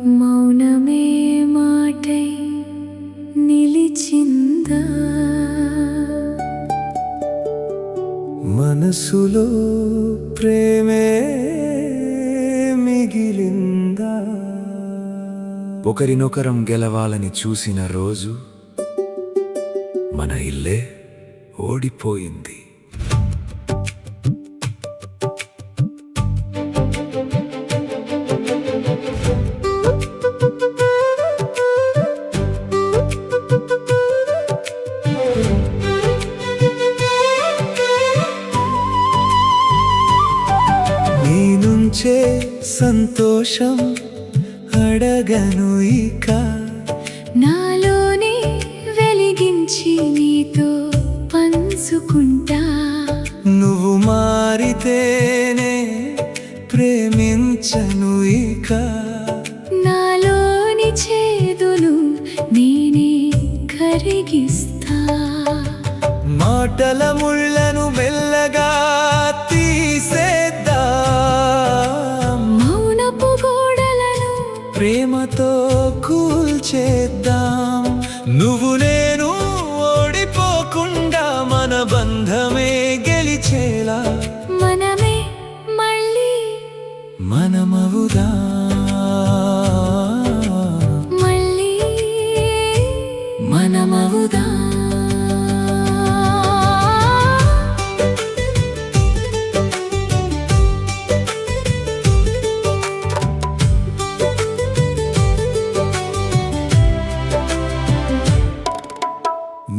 మౌనమే మాటై నిలిచిందా మనసులో ప్రేమే మిగిలిందా ఒకరినొకరం గెలవాలని చూసిన రోజు మన ఇల్లే ఓడిపోయింది. నీ నుంచే సంతోషం అడగను ఇక, నాలోనే వెలిగించి నీతో పంచుకుంటా. నువ్వు మారితేనే ప్రేమించను ఇక, నాలోని చేదును నేనే కరిగిస్తా. మాటల ముళ్ళను మెల్లగా తీసేద్దాం, మౌనపు గోడలను ప్రేమతో కూల్చేద్దాం. నువ్వు నేను ఓడిపోకుండా మన బంధమే గెలిచేలా మనమే మళ్ళీ మనమవుదా. మళ్ళీ మనమవుదా.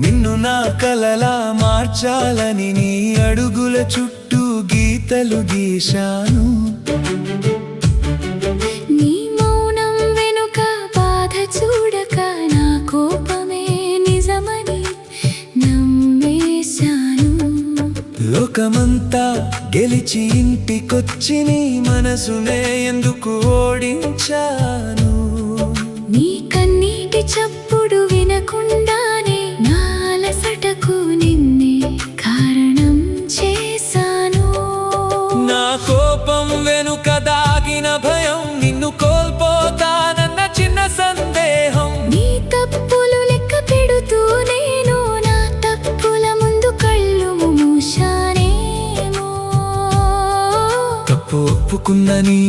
నిన్ను నా కలలా మార్చాలని నీ అడుగుల చుట్టూ గీతలు గీశాను. నీ మౌనం వెనుక బాధ చూడక నా కోపమే నిజమని నమ్మేశాను. లోకమంతా గెలిచి ఇంటికొచ్చి నీ మనసునే ఎందుకు ఓడించాను. నీ కన్నీటి చప్పుడు వినకుండానే నా అలసటకు నిన్నే కారణం చేశాను. నా కోపం వెనుక దాగిన భయం, నిన్ను కోల్పోతానన్న చిన్న సందేహం. నీ తప్పులు లెక్క పెడుతూ నేను నా తప్పుల ముందు కళ్ళు మూశానేమో. తప్పు ఒప్పుకున్న నీ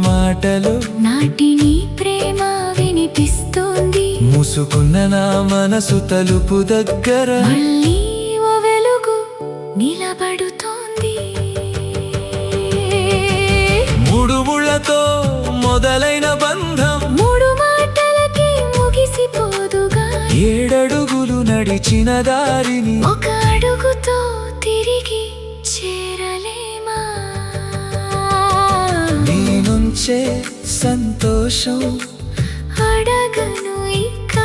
మాటలు నాటి నీ ప్రేమ వినిపిస్తోంది. మూసుకున్న నా మనసు తలుపు దగ్గర మళ్ళీ ఓ వెలుగు నిలబడుతోంది. మూడు ముళ్ళతో మొదలైన బంధం మూడు మాటలకి ముగిసిపోదుగా. 7 అడుగులు నడిచిన దారిని ఒక అడుగుతో తిరిగి చేరలేమా. నీ నుంచే సంతోషం అడగను ఇక,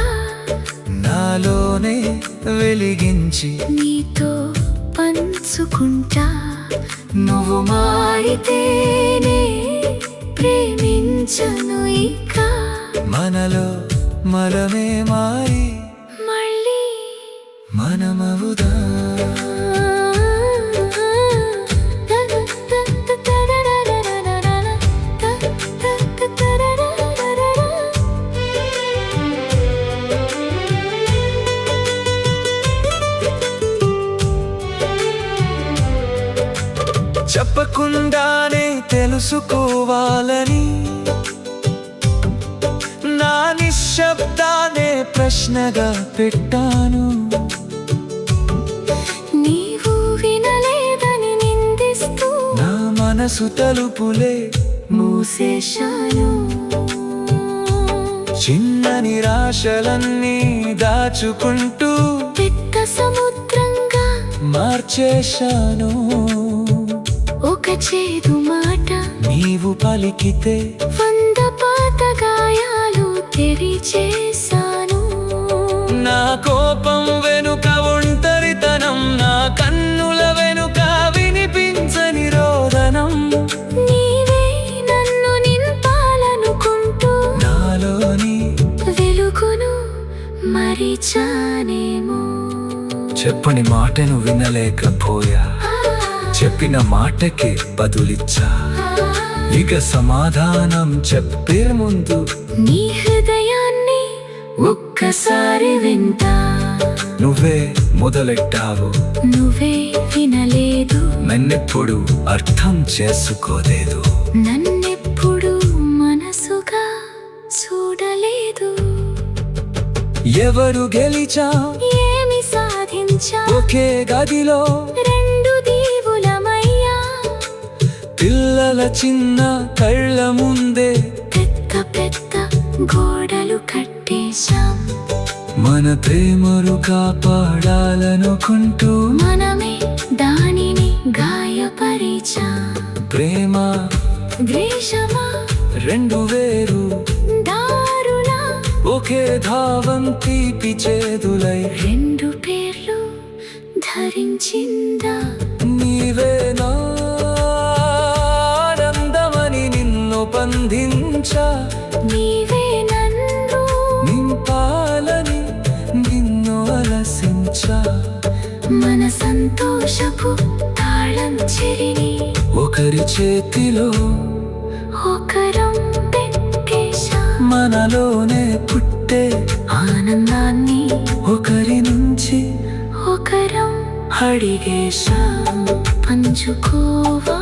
నాలోనే వెలిగించి నీతో పంచుకుంటా. నువ్వు మారితేనే ప్రేమించను ఇక, మనలో మనమే మారి మళ్ళీ మనమవుదా. చెప్పకుండానే తెలుసుకోవాలని నా నిశ్శబ్దానే ప్రశ్నగా పెట్టాను. నీవు వినలేదని నిందిస్తూ నా మనసు తలుపులే మూసేశాను. చిన్న నిరాశలన్నీ దాచుకుంటూ పెద్ద సముద్రంగా మార్చేశాను. ఒక చేదు మాట నీవు పలికితే 100 పాత గాయాలు తెరిచేశాను. నా కోపం వెనుక ఒంటరితనం, నా కన్నుల వెనుక వినిపించని రోదనం. నీవే నన్ను నింపాలనుకుంటూ నాలోని వెలుగును మరిచానేమో. చెప్పని మాటను వినలేకపోయా, చెప్పిన మాటకి బదులిచ్చా. ఇక సమాధానం చెప్పే ముందు నీ హృదయాన్ని ఒక్కసారి వింటా. నువ్వే మొదలెట్టావు, నువ్వే వినలేదు, నన్నెప్పుడు అర్థం చేసుకోలేదు. నన్నెప్పుడు మనసుగా చూడలేదు. ఎవరు గెలిచా, ఏమి సాధించా, ఒకే గదిలో రెండు దీవులమయ్యా. పిల్లల చిన్న కళ్ళ ముందే పెద్ద పెద్ద గోడలు కట్టేశాం. మన ప్రేమను కాపాడాలనుకుంటూ మనమే దానిని గాయపరిచాం. ప్రేమ ద్వేషమా రెండు వేరు దారులా, ఒకే ధావం తీపి చేదులై. రెండు పేర్లు ధరించిందా. నీవే నా ఆనందమని నిన్ను బంధించా, నీవే నన్ను నింపాలని నిన్ను అలసించా. మన సంతోషపు తాళం చెరిని ఒకరి చేతిలో ఒకరం పెట్టేశా. మనలోనే పుట్టే ఆనందాన్ని ఒకరి నుంచి ఒకరం అడిగేశా. పంచుకోవా.